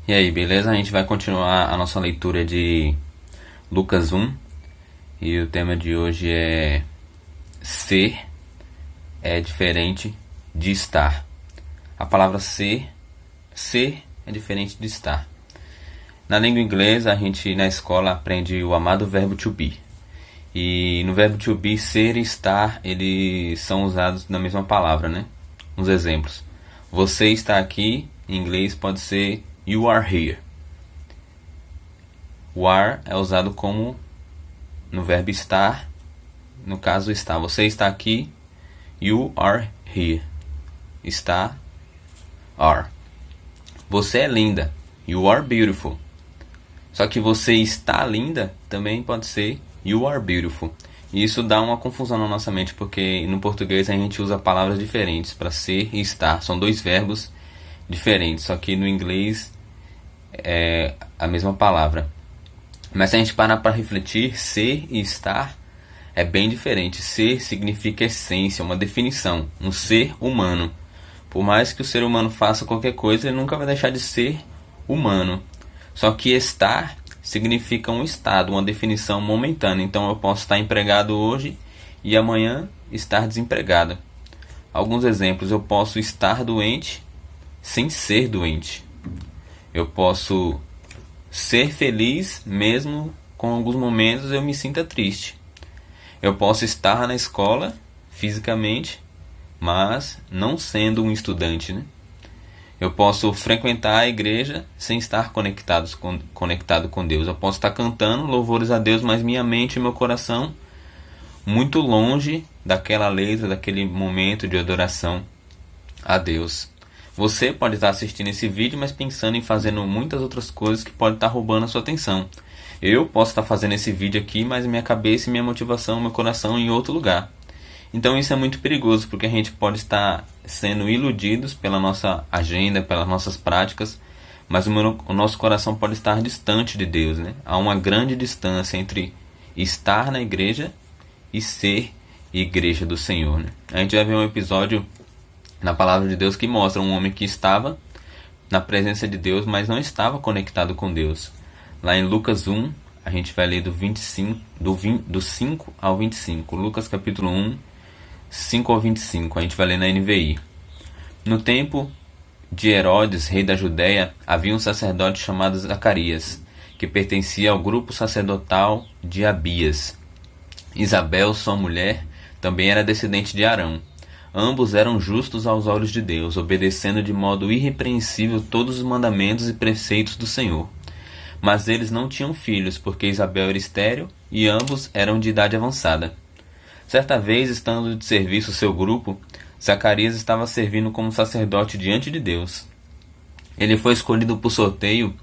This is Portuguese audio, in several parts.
E aí, beleza? A gente vai continuar a nossa leitura de Lucas 1 e o tema de hoje é ser é diferente de estar. A palavra ser é diferente de estar. Na língua inglesa, a gente na escola aprende o amado verbo to be. E no verbo to be, ser e estar, eles são usados na mesma palavra, né? Uns exemplos. Você está aqui, em inglês pode ser you are here. O are é usado como no verbo estar, no caso está. Você está aqui, you are here. Está, are. Você é linda, you are beautiful. Só que você está linda também pode ser you are beautiful. E isso dá uma confusão na nossa mente, porque no português a gente usa palavras diferentes para ser e estar. São dois verbos diferentes, só que no inglês é a mesma palavra. Mas se a gente parar para refletir, ser e estar é bem diferente. Ser significa essência, uma definição, um ser humano. Por mais que o ser humano faça qualquer coisa, ele nunca vai deixar de ser humano. Só que estar significa um estado, uma definição momentânea. Então eu posso estar empregado hoje e amanhã estar desempregado. Alguns exemplos: eu posso estar doente sem ser doente. Eu posso ser feliz mesmo com alguns momentos eu me sinta triste. Eu posso estar na escola fisicamente, mas não sendo um estudante, né? Eu posso frequentar a igreja sem estar conectado com Deus. Eu posso estar cantando louvores a Deus, mas minha mente e meu coração muito longe daquela letra, daquele momento de adoração a Deus. Você pode estar assistindo esse vídeo, mas pensando em fazendo muitas outras coisas que podem estar roubando a sua atenção. Eu posso estar fazendo esse vídeo aqui, mas minha cabeça e minha motivação, meu coração em outro lugar. Então isso é muito perigoso, porque a gente pode estar sendo iludidos pela nossa agenda, pelas nossas práticas, mas o nosso coração pode estar distante de Deus, né? Há uma grande distância entre estar na igreja e ser igreja do Senhor, né? A gente vai ver um episódio na palavra de Deus que mostra um homem que estava na presença de Deus, mas não estava conectado com Deus. Lá em Lucas 1, a gente vai ler do 5 ao 25. Lucas capítulo 1, 5 ao 25, a gente vai ler na NVI. No tempo de Herodes, rei da Judéia, havia um sacerdote chamado Zacarias, que pertencia ao grupo sacerdotal de Abias. Isabel, sua mulher, também era descendente de Arão. Ambos eram justos aos olhos de Deus, obedecendo de modo irrepreensível todos os mandamentos e preceitos do Senhor. Mas eles não tinham filhos, porque Isabel era estéril e ambos eram de idade avançada. Certa vez, estando de serviço seu grupo, Zacarias estava servindo como sacerdote diante de Deus. Ele foi escolhido por sorteio,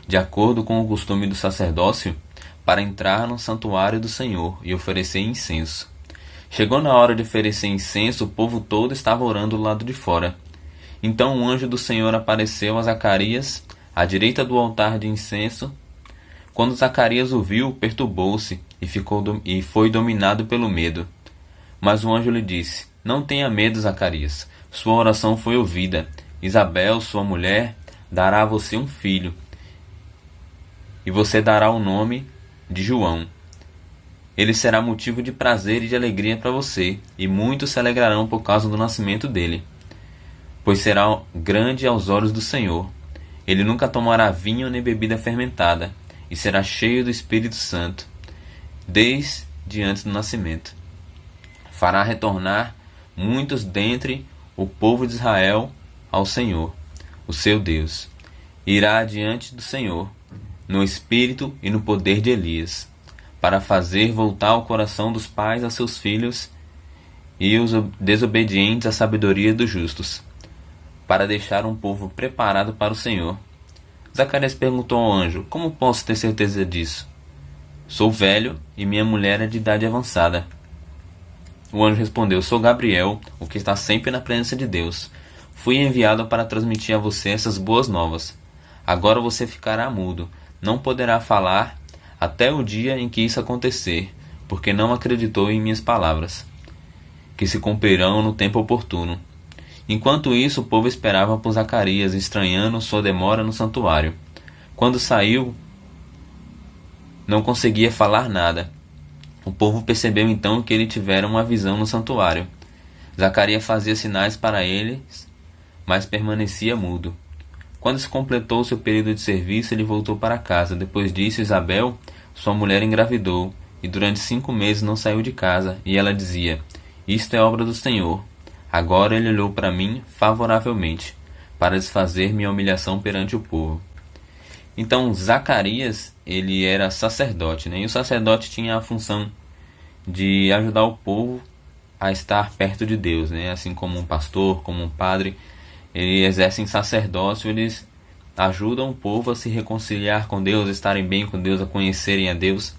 de acordo com o costume do sacerdócio, para entrar no santuário do Senhor e oferecer incenso. Chegou na hora de oferecer incenso, o povo todo estava orando do lado de fora. Então um anjo do Senhor apareceu a Zacarias, à direita do altar de incenso. Quando Zacarias o viu, perturbou-se e foi dominado pelo medo. Mas o anjo lhe disse: Não tenha medo, Zacarias. Sua oração foi ouvida. Isabel, sua mulher, dará a você um filho, e você dará o nome de João. Ele será motivo de prazer e de alegria para você, e muitos se alegrarão por causa do nascimento dele, pois será grande aos olhos do Senhor. Ele nunca tomará vinho nem bebida fermentada, e será cheio do Espírito Santo, desde antes do nascimento. Fará retornar muitos dentre o povo de Israel ao Senhor, o seu Deus. Irá adiante do Senhor, no espírito e no poder de Elias, para fazer voltar o coração dos pais a seus filhos e os desobedientes à sabedoria dos justos, para deixar um povo preparado para o Senhor. Zacarias perguntou ao anjo: Como posso ter certeza disso? Sou velho e minha mulher é de idade avançada. O anjo respondeu: Sou Gabriel, o que está sempre na presença de Deus. Fui enviado para transmitir a você essas boas novas. Agora você ficará mudo, não poderá falar até o dia em que isso acontecer, porque não acreditou em minhas palavras, que se cumprirão no tempo oportuno. Enquanto isso, o povo esperava por Zacarias, estranhando sua demora no santuário. Quando saiu, não conseguia falar nada. O povo percebeu então que ele tivera uma visão no santuário. Zacarias fazia sinais para eles, mas permanecia mudo. Quando se completou seu período de serviço, ele voltou para casa. Depois disso, Isabel, sua mulher, engravidou, e durante 5 meses não saiu de casa, e ela dizia: Isto é obra do Senhor. Agora ele olhou para mim favoravelmente, para desfazer minha humilhação perante o povo. Então, Zacarias, ele era sacerdote, né? E o sacerdote tinha a função de ajudar o povo a estar perto de Deus, né? Assim como um pastor, como um padre, eles exercem sacerdócio, eles ajudam o povo a se reconciliar com Deus, a estarem bem com Deus, a conhecerem a Deus.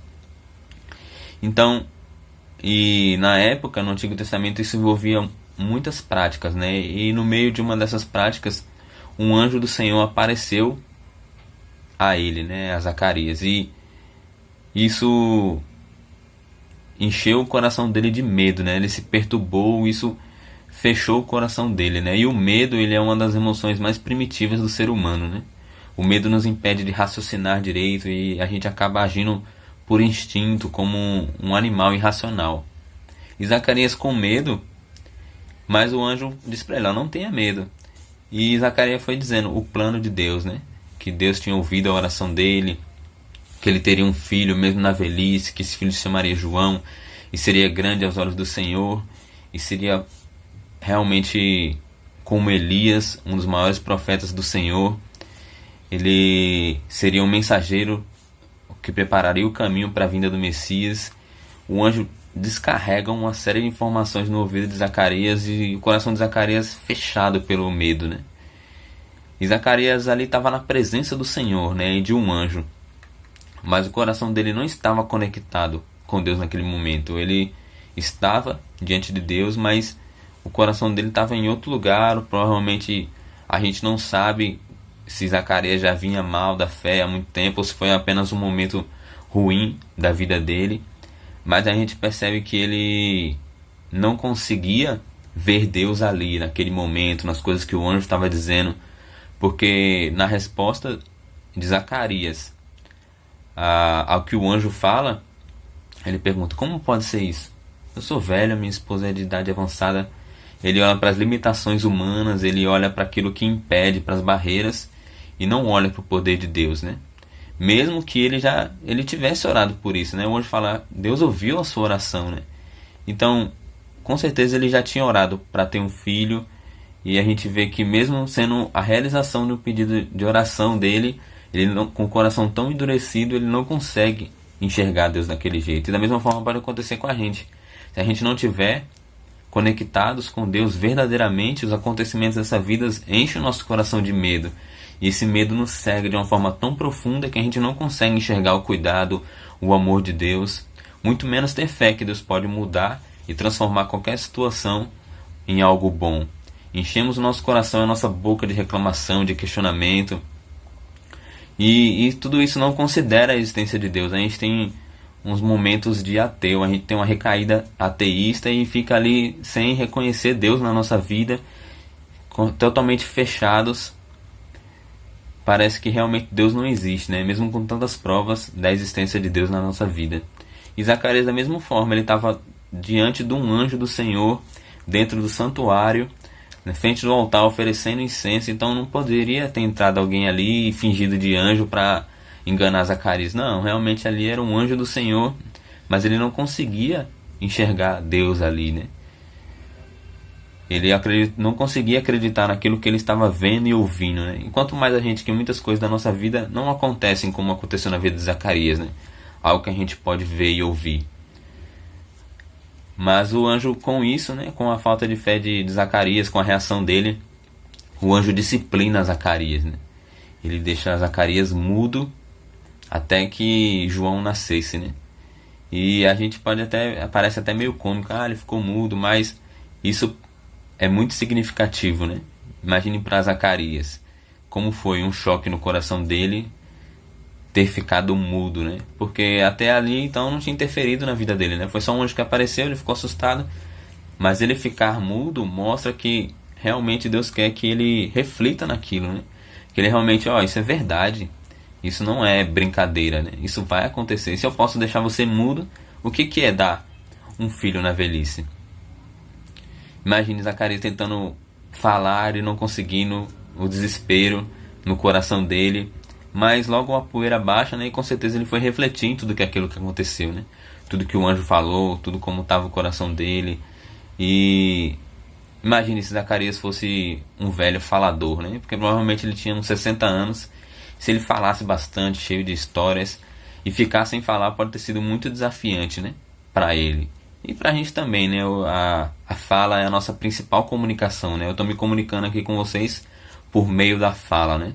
Então, e na época, no Antigo Testamento, isso envolvia muitas práticas, né? E no meio de uma dessas práticas, um anjo do Senhor apareceu a ele, né? A Zacarias. E isso encheu o coração dele de medo, né? Ele se perturbou, isso fechou o coração dele, né? E o medo, ele é uma das emoções mais primitivas do ser humano, né? O medo nos impede de raciocinar direito e a gente acaba agindo por instinto, como um animal irracional. E Zacarias com medo, mas o anjo disse para ele: não tenha medo. E Zacarias foi dizendo o plano de Deus, né? Que Deus tinha ouvido a oração dele, que ele teria um filho mesmo na velhice, que esse filho se chamaria João, e seria grande aos olhos do Senhor, e seria realmente como Elias, um dos maiores profetas do Senhor. Ele seria um mensageiro que prepararia o caminho para a vinda do Messias. O anjo descarrega uma série de informações no ouvido de Zacarias e o coração de Zacarias fechado pelo medo, né? E Zacarias ali estava na presença do Senhor, né? E de um anjo. Mas o coração dele não estava conectado com Deus naquele momento. Ele estava diante de Deus, mas o coração dele estava em outro lugar. Provavelmente a gente não sabe se Zacarias já vinha mal da fé há muito tempo ou se foi apenas um momento ruim da vida dele. Mas a gente percebe que ele não conseguia ver Deus ali, naquele momento, nas coisas que o anjo estava dizendo. Porque na resposta de Zacarias ao que o anjo fala, ele pergunta: como pode ser isso? Eu sou velho, minha esposa é de idade avançada. Ele olha para as limitações humanas, ele olha para aquilo que impede, para as barreiras, e não olha para o poder de Deus, né? Mesmo que ele tivesse orado por isso, né? O anjo fala: Deus ouviu a sua oração, né? Então, com certeza ele já tinha orado para ter um filho. E a gente vê que mesmo sendo a realização do pedido de oração dele, ele não, com o coração tão endurecido, ele não consegue enxergar Deus daquele jeito. E da mesma forma pode acontecer com a gente. Se a gente não tiver conectados com Deus verdadeiramente, os acontecimentos dessa vida enchem o nosso coração de medo. E esse medo nos cega de uma forma tão profunda que a gente não consegue enxergar o cuidado, o amor de Deus. Muito menos ter fé que Deus pode mudar e transformar qualquer situação em algo bom. Enchemos o nosso coração e a nossa boca de reclamação, de questionamento. E tudo isso não considera a existência de Deus. A gente tem uns momentos de ateu, a gente tem uma recaída ateísta e fica ali sem reconhecer Deus na nossa vida, totalmente fechados. Parece que realmente Deus não existe, né? Mesmo com tantas provas da existência de Deus na nossa vida. E Zacarias, da mesma forma, ele estava diante de um anjo do Senhor, dentro do santuário, na frente do altar, oferecendo incenso. Então não poderia ter entrado alguém ali fingido de anjo para enganar Zacarias. Não, realmente ali era um anjo do Senhor, mas ele não conseguia enxergar Deus ali, né? Ele não conseguia acreditar naquilo que ele estava vendo e ouvindo, né? Enquanto mais a gente, que muitas coisas da nossa vida não acontecem como aconteceu na vida de Zacarias, né? Algo que a gente pode ver e ouvir. Mas o anjo, com isso, né, com a falta de fé de Zacarias, com a reação dele, o anjo disciplina Zacarias, né? Ele deixa Zacarias mudo até que João nascesse, né? E a gente parece até meio cômico, ele ficou mudo, mas isso é muito significativo, né? Imagine para Zacarias como foi um choque no coração dele ter ficado mudo, né? Porque até ali então não tinha interferido na vida dele, né? Foi só um anjo que apareceu, ele ficou assustado, mas ele ficar mudo mostra que realmente Deus quer que ele reflita naquilo, né? Que ele realmente, isso é verdade. Isso não é brincadeira, né? Isso vai acontecer. E se eu posso deixar você mudo, o que é dar um filho na velhice? Imagine Zacarias tentando falar e não conseguindo, o desespero no coração dele. Mas logo a poeira baixa, né? E com certeza ele foi refletir em tudo aquilo que aconteceu, né? Tudo que o anjo falou, tudo como estava o coração dele. E imagine se Zacarias fosse um velho falador, né? Porque provavelmente ele tinha uns 60 anos. Se ele falasse bastante, cheio de histórias, e ficar sem falar pode ter sido muito desafiante, né? Para ele. E pra gente também, né? A fala é a nossa principal comunicação, né? Eu tô me comunicando aqui com vocês por meio da fala, né?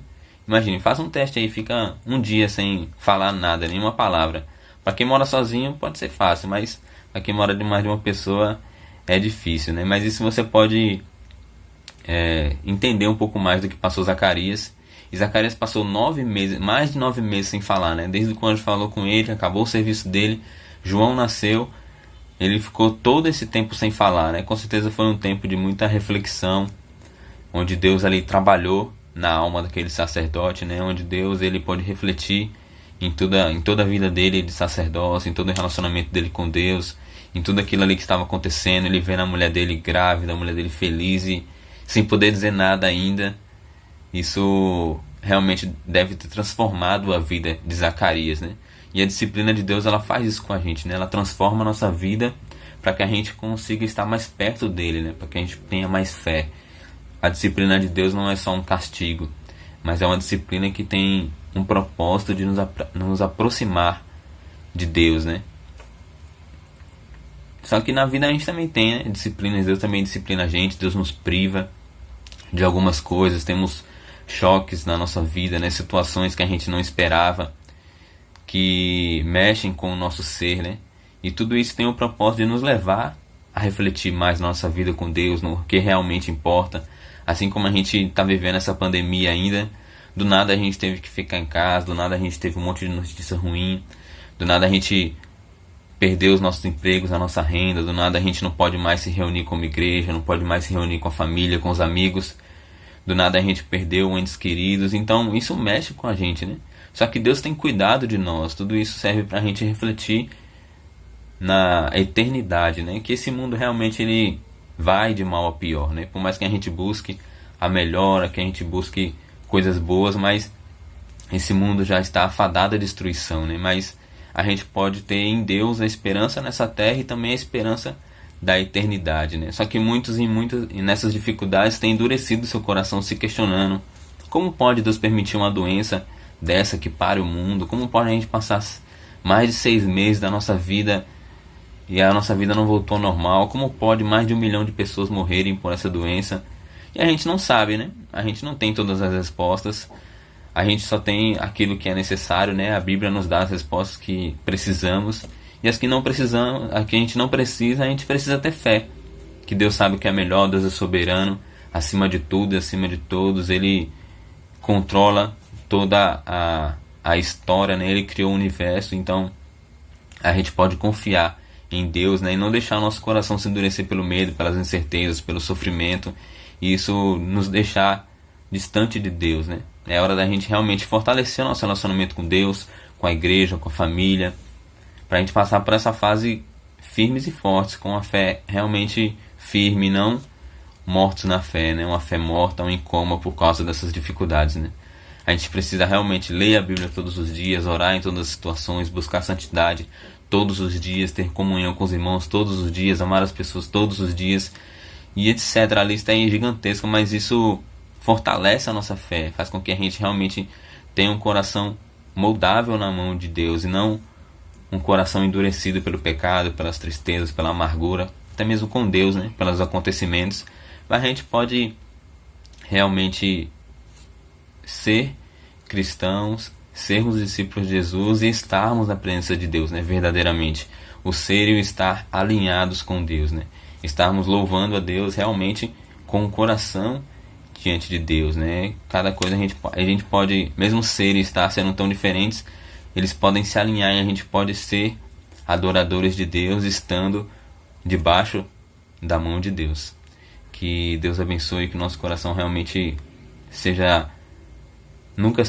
Imagine, faça um teste aí, fica um dia sem falar nada, nenhuma palavra. Para quem mora sozinho pode ser fácil, mas para quem mora de mais de uma pessoa é difícil, né? Mas isso você pode entender um pouco mais do que passou Zacarias. E Zacarias passou 9 meses, mais de 9 meses sem falar, né? Desde que o anjo falou com ele, acabou o serviço dele, João nasceu, ele ficou todo esse tempo sem falar, né? Com certeza foi um tempo de muita reflexão, onde Deus ali trabalhou na alma daquele sacerdote, né? Onde Deus ele pode refletir em toda a vida dele de sacerdócio, em todo o relacionamento dele com Deus, em tudo aquilo ali que estava acontecendo. Ele vendo a mulher dele grávida, a mulher dele feliz e sem poder dizer nada ainda. Isso realmente deve ter transformado a vida de Zacarias, né? E a disciplina de Deus, ela faz isso com a gente, né? Ela transforma a nossa vida para que a gente consiga estar mais perto dele, né? Para que a gente tenha mais fé. A disciplina de Deus não é só um castigo, mas é uma disciplina que tem um propósito de nos aproximar de Deus, né? Só que na vida a gente também tem, né, disciplinas. Deus também disciplina a gente. Deus nos priva de algumas coisas. Temos choques na nossa vida, né? Situações que a gente não esperava, que mexem com o nosso ser, né? E tudo isso tem o propósito de nos levar a refletir mais na nossa vida com Deus, no que realmente importa. Assim como a gente está vivendo essa pandemia ainda, do nada a gente teve que ficar em casa, do nada a gente teve um monte de notícia ruim, do nada a gente perdeu os nossos empregos, a nossa renda, do nada a gente não pode mais se reunir como igreja, não pode mais se reunir com a família, com os amigos, do nada a gente perdeu entes queridos. Então isso mexe com a gente, né? Só que Deus tem cuidado de nós. Tudo isso serve para a gente refletir na eternidade, né? Que esse mundo realmente ele vai de mal a pior, né? Por mais que a gente busque a melhora, que a gente busque coisas boas, mas esse mundo já está afadado à destruição, né? Mas a gente pode ter em Deus a esperança nessa terra e também a esperança da eternidade, né? Só que muitos e nessas dificuldades têm endurecido seu coração, se questionando: como pode Deus permitir uma doença dessa que pare o mundo? Como pode a gente passar mais de 6 meses da nossa vida e a nossa vida não voltou ao normal? Como pode mais de 1 milhão de pessoas morrerem por essa doença? E a gente não sabe, né? A gente não tem todas as respostas. A gente só tem aquilo que é necessário, né? A Bíblia nos dá as respostas que precisamos. E as que não precisamos, a que a gente não precisa, a gente precisa ter fé. Que Deus sabe o que é melhor, Deus é soberano, acima de tudo e acima de todos. Ele controla toda a história, né? Ele criou o universo, então a gente pode confiar em Deus, né? E não deixar o nosso coração se endurecer pelo medo, pelas incertezas, pelo sofrimento. E isso nos deixar distante de Deus, né? É hora da gente realmente fortalecer o nosso relacionamento com Deus, com a igreja, com a família, para a gente passar por essa fase firmes e fortes, com a fé realmente firme, não mortos na fé, né? Uma fé morta ou em coma por causa dessas dificuldades, né? A gente precisa realmente ler a Bíblia todos os dias, orar em todas as situações, buscar santidade todos os dias, ter comunhão com os irmãos todos os dias, amar as pessoas todos os dias, e etc. A lista é gigantesca, mas isso fortalece a nossa fé, faz com que a gente realmente tenha um coração moldável na mão de Deus e não um coração endurecido pelo pecado, pelas tristezas, pela amargura, até mesmo com Deus, né? Pelos acontecimentos. Mas a gente pode realmente ser cristãos, sermos discípulos de Jesus e estarmos na presença de Deus, né? Verdadeiramente. O ser e o estar alinhados com Deus, né? Estarmos louvando a Deus realmente com o coração diante de Deus, né? Cada coisa a gente pode, mesmo ser e estar sendo tão diferentes, eles podem se alinhar e a gente pode ser adoradores de Deus estando debaixo da mão de Deus. Que Deus abençoe, que nosso coração realmente seja nunca